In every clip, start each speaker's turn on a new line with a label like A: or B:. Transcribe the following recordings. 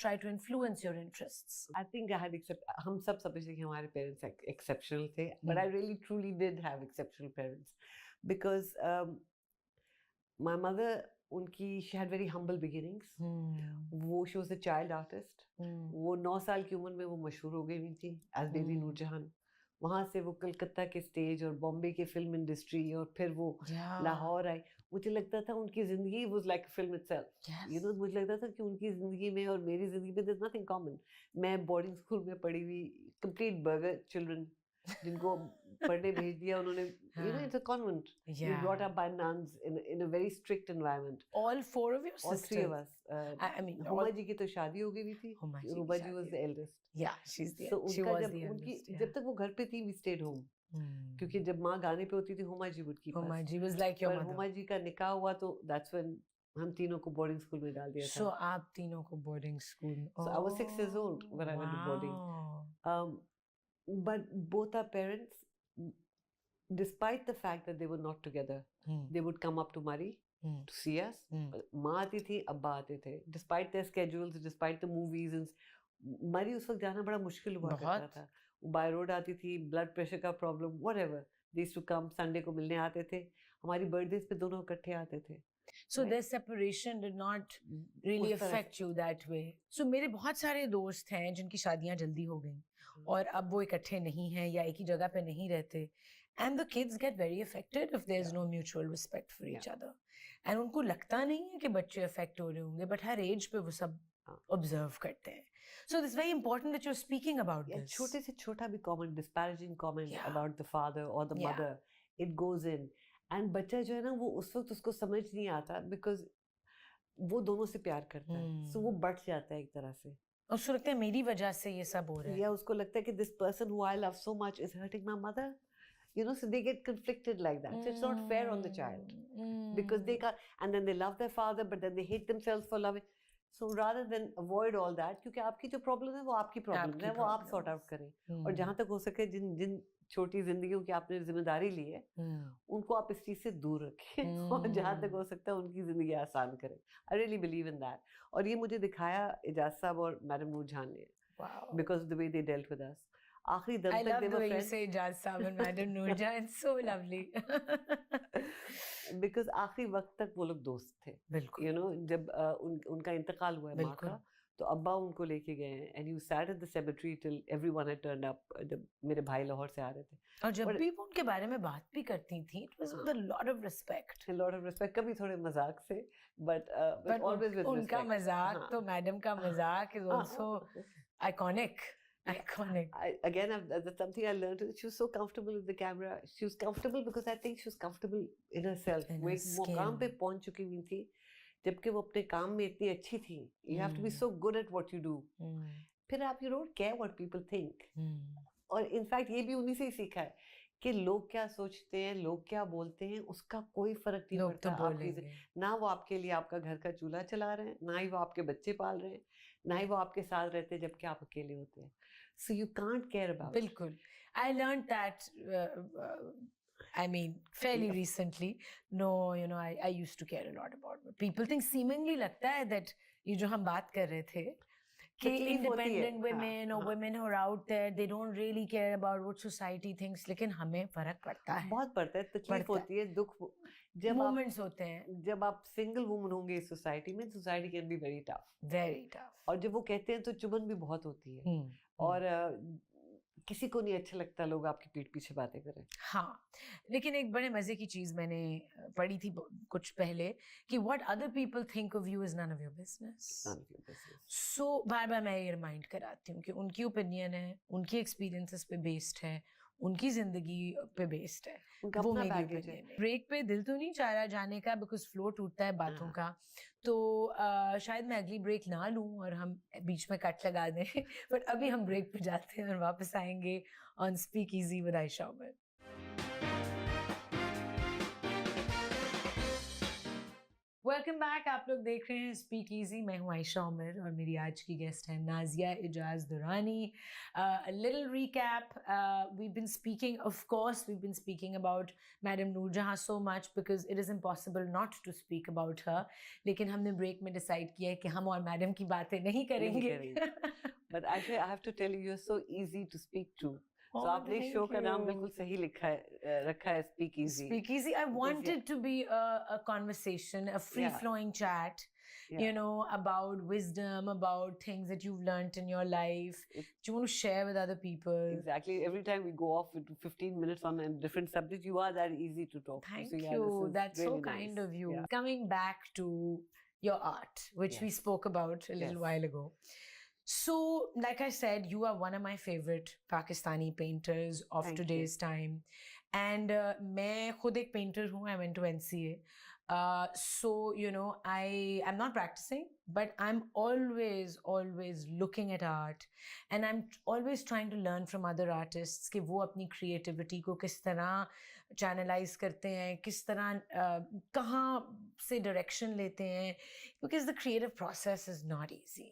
A: try to influence your interests?
B: I think I had हम सब समझते कि हमारे parents exceptional थे, but I really truly did have exceptional parents because my mother, she had very humble beginnings. She was a child artist. वो 9 साल की उम्र में वो मशहूर हो गई थी as Baby नूरजहान. वहाँ से वो कलकत्ता के स्टेज और बॉम्बे के फिल्म इंडस्ट्री और फिर वो लाहौर आई. मुझे लगता था उनकी जिंदगी was like a film itself. You know, मुझे लगता था कि उनकी जिंदगी में और मेरी जिंदगी में there's nothing common. मैं बोर्डिंग स्कूल में पढ़ी हुई complete burger children जिनको पढ़ने भेज दिया उन्होंने. You know, it's a convent. We were brought up by nuns in a very strict environment.
A: All 4 of your sisters?
B: All 3 of us.
A: I mean,
B: Huma ji की तो शादी हो गई थी. Huma ji was the eldest.
A: Yeah, she was the eldest.
B: जब तक वो घर पे थी, we stayed home. क्योंकि जब माँ गाने पे होती थी, Huma ji would keep us.
A: Huma ji was like your mother.
B: Huma ji का निकाह हुआ तो that's when हम तीनों को बोर्डिंग स्कूल में डाल दिया था.
A: So आप तीनों को boarding school.
B: So I was 6 years old when I went to boarding. But both our parents, despite the fact that they were not together, they would come up to Murray to see us. माँ आती थी, अब्बा आते थे. Despite their schedules, despite the movies, Murray उस वक्त जाना बड़ा मुश्किल हुआ करता था. By road आती थी, blood pressure का problem, whatever. They used to come, Sunday को मिलने आते थे. हमारी birthdays पे दोनों इकट्ठे आते थे.
A: So their separation did not really affect you that way. So मेरे बहुत सारे दोस्त हैं जिनकी शादियां जल्दी हो गई और अब वो इकट्ठे नहीं हैं या एक ही जगह पे नहीं रहते. And the kids get very affected if there's no mutual respect for each other. And उनको लगता नहीं है कि बच्चे affect हो रहे होंगे, but हर age पे वो सब observe करते हैं. So it's very important that you're speaking about this.
B: छोटे से छोटा भी comment, disparaging comment about the father or the mother, it goes in. And बच्चा जो है ना वो उस वक्त उसको समझ नहीं आता because वो दोनों से प्यार करता है. So वो बढ़ जाता है एक तरह से.
A: और उसको लगता है मेरी वजह से ये सब हो रहा है.
B: या उसको लगता है कि this person who I love so much is hurting my mother. You know, so they get conflicted like that. So it's not fair on the child because they can't, and then they love their father, but then they hate themselves for loving. So rather than avoid all that, क्योंकि आपकी जो problem है वो आपकी problem है, वो आप sort out करें. और जहाँ तक हो सके जिन छोटी जिंदगियों की आपने जिम्मेदारी ली है, उनको आप इस चीज से दूर रखें और जहाँ तक हो सकता है उनकी जिंदगी आसान करें. I really believe in that. और ये मुझे दिखाया एजाज साहब और मैडम नूरजहान ने. Because of the way they dealt with us. आखिरी दम तक
A: they were friends. I love the way you say Ejaz साहब and madam Noorjahan. It's so lovely.
B: Because आखिरी वक्त तक वो लोग दोस्त थे.
A: बिल्कुल.
B: You know, जब उनका इंतकाल हुआ है माँ का, तो अब्बा उनको लेके गए हैं. And you sat at the cemetery till everyone had turned up. जब मेरे भाई लाहौर से आ रहे थे.
A: और जब भी वो उनके बारे में बात भी करती थी, it was with a lot of respect.
B: A lot of respect. कभी थोड़े मजाक से, but always with respect.
A: उनका मजाक तो मैडम का मजाक is also iconic. Iconic.
B: Again, that's something I learned. She was so comfortable with the camera. She was comfortable because I think she was comfortable in herself. वो एक मुकाम पे पहुंच चुकी हुई थी, जबकि वो अपने काम में इतनी अच्छी थी. You have to be so good at what you do. फिर आप you don't care what people think. और in fact ये भी उन्हीं से ही सीखा है कि लोग क्या सोचते हैं, लोग क्या बोलते हैं, उसका कोई फर्क नहीं पड़ता. ना वो आपके लिए आपका घर का चूल्हा चला रहे हैं, ना ही वो आपके बच्चे पाल रहे हैं, ना ही वो आपके साथ रहते हैं जबकि आप अकेले होते हैं. So you can't care about.
A: बिल्कुल. I learned that I mean fairly recently. No, you know, I used to care a lot about it. People think seemingly लगता है that ये जो हम बात कर रहे थे कि independent women or women who are out there, they don't really care about what society thinks. लेकिन हमें फर्क पड़ता है.
B: बहुत पड़ता है. तकलीफ होती है, दुख
A: जब moments होते हैं.
B: जब आप single woman होंगे इस society में, society can be very tough.
A: Very tough.
B: और जब वो कहते हैं तो चुभन भी बहुत होती है. और किसी को नहीं अच्छा लगता लोग आपकी पीठ पीछे बातें करें.
A: हाँ, लेकिन एक बड़े मजे की चीज मैंने पढ़ी थी कुछ पहले कि what other people think of you is none of your business.
B: None of your business.
A: So बार-बार मैं ये रिमाइंड कराती हूँ कि उनकी ओपिनियन है, उनकी एक्सपीरियंसेस पे बेस्ड है, उनकी जिंदगी पे बेस्ड है.
B: वो मेरी ओपिनियन है.
A: ब्रेक पे दिल तो नहीं चाह रहा जाने का बिकॉज फ्लो टूटता है बातों का. तो शायद मैं अगली ब्रेक ना लूं और हम बीच में कट लगा दें. बट अभी हम ब्रेक पे जाते हैं और वापस आएंगे on speak easy with Ayesha Umar. Welcome back. आप लोग देख रहे हैं स्पीक इजी। मैं हूं आयशा उमर और मेरी आज की गेस्ट है Nazia Ejaz Durrani. Little recap, we been speaking, of course we been speaking about madam Noorjahan so much because it is impossible not to speak about her. लेकिन हमने ब्रेक में डिसाइड किया है कि हम और मैडम की बातें नहीं करेंगे।
B: But actually, I have to tell you, you're so easy to speak to. So
A: Oh,
B: आपने
A: thank
B: शो का नाम
A: you.
B: बिल्कुल सही लिखा है, रखा है, Speak Easy.
A: Speak easy. I wanted to be a conversation, a free flowing chat, you know, about wisdom, about things that you've learned in your life, that you want to share with other people.
B: Exactly. Every time we go off into 15 minutes on a different subject, you are that easy to talk
A: Thank
B: to. So,
A: you. That's
B: really
A: so kind
B: nice.
A: of you. Coming back to your art, which we spoke about a little while ago. So, like I said, you are one of my favorite Pakistani painters of today's time. And मैं खुद एक painter हूँ. I went to NCA. So, you know, I'm not practicing, but I'm always looking at art. And I'm always trying to learn from other artists कि वो अपनी creativity को किस तरह channelize करते हैं, किस तरह कहाँ से direction लेते हैं. Because the creative process is not easy.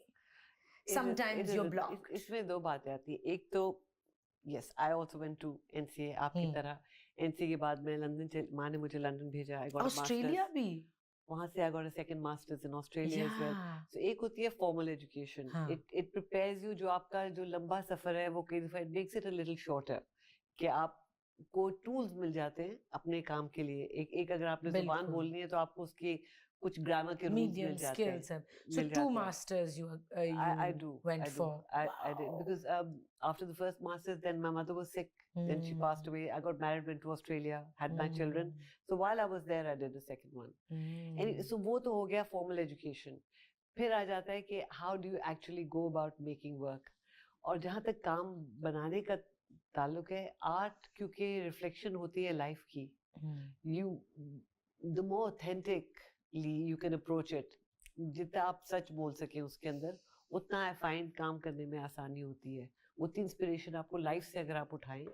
A: Sometimes you're blocked.
B: इसमें दो बातें आती हैं. एक तो yes, I also went to NCA आपकी तरह. NCA के बाद मैं लंदन माँ ने मुझे लंदन भेजा. I got a master's.
A: Australia भी.
B: वहाँ से I got a second master's in Australia as well. So एक होती है formal education. It prepares you. जो आपका जो लंबा सफर है वो कई दफा it makes it a little shorter. कि आपको tools मिल जाते हैं अपने काम के लिए. एक अगर आपने ज़ुबान बोलनी है तो आपको उसकी कुछ grammar के rules मिल जाते हैं.
A: So 2 masters you went for.
B: I did because after the first masters, then my mother was sick. Then she passed away. I got married, went to Australia, had my children. So while I was there, I did the second one. And so वो तो हो गया formal education. फिर आ जाता है कि how do you actually go about making work? और जहाँ तक काम बनाने का ताल्लुक है, art क्योंकि reflection होती है life की. The more authentically you can approach it, जितना आप सच बोल सके उसके अंदर, उतना I find काम करने में आसानी होती है. उतनी इंस्पिरेशन आपको लाइफ से अगर आप उठाएं.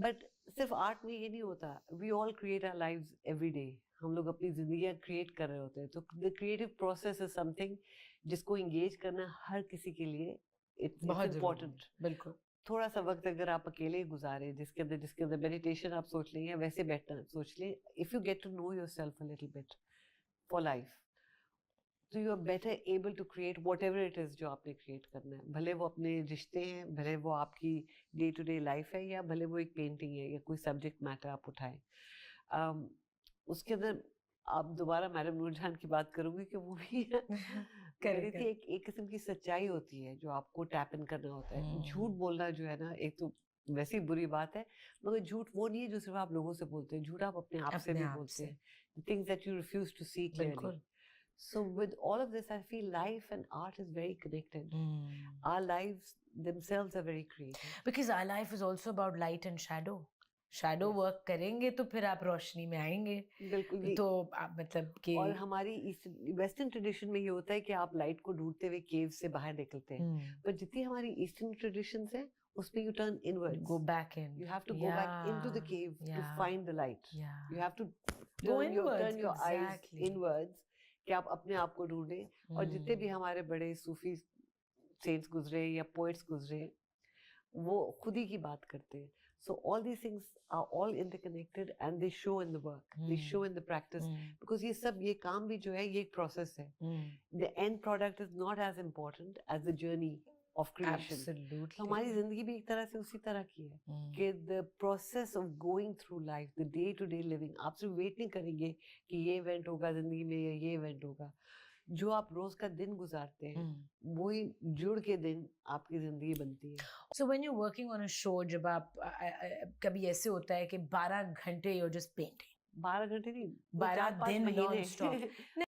B: बट सिर्फ आर्ट में ये नहीं होता. We all create our lives every day. हम लोग अपनी जिंदगियां क्रिएट कर रहे होते हैं. तो the creative process is something जिसको एंगेज करना हर किसी के लिए इट्स इम्पोर्टेंट.
A: बिल्कुल.
B: थोड़ा सा वक्त अगर आप अकेले गुजारे जिसके अंदर मेडिटेशन आप सोच लें या वैसे बैठना सोच लें. If you get to know yourself a little bit for life, तो you are better able to create whatever it is जो आपने क्रिएट करना है. भले वो अपने रिश्ते हैं, भले वो आपकी डे टू डे लाइफ है, या भले वो एक पेंटिंग है या कोई सब्जेक्ट मैटर आप उठाएं. उसके अंदर आप दोबारा मैडम नूरजहां की बात करूंगी कि वो भी थी एक किस्म की सच्चाई होती है जो आपको टैप इन करना होता है. झूठ बोलना जो है ना, एक तो वैसी बुरी बात है, मगर झूठ वो नहीं है जो सिर्फ आप लोगों से बोलते हैं. झूठ आप अपने आप से भी बोलते हैं. Things that you refuse to see clearly. So with all of this, I feel life and art is very connected. Our lives themselves are very creative.
A: Because our life is also about light and shadow. Shadow work करेंगे तो फिर आप रोशनी में आएंगे.
B: बिल्कुल.
A: तो आप मतलब कि
B: और हमारी वेस्टर्न ट्रेडिशन में ये होता है कि आप लाइट को ढूंढते हुए केव से बाहर निकलते हैं. पर जितनी हमारी ईस्टर्न ट्रेडिशंस हैं उसमें you turn inwards.
A: Go back in.
B: You have to go back into the cave to find the light. You have to turn your eyes inwards. कि आप अपने आप को ढूंढें. और जितने भी हमारे बड़े सूफी सेंट्स गुजरे या पोएट्स गुजरे, वो खुद ही की बात करते हैं. So all these things are all interconnected and they show in the work. They show in the practice. Because ये काम भी जो है ये एक process है. The end product is not as important as the journey of creation.
A: Absolutely.
B: तो हमारी जिंदगी भी एक तरह से उसी तरह की है कि the process of going through life, the day to day living, आप सिर्फ वेट नहीं करेंगे कि ये इवेंट होगा जिंदगी में या ये इवेंट होगा. जो आप रोज का दिन गुजारते हैं वही जुड़ के दिन आपकी जिंदगी बनती है.
A: So when you're working on a show, जब आप कभी ऐसे होता है कि 12 घंटे you're just painting.
B: 12 घंटे नहीं,
A: 12 दिन non-stop.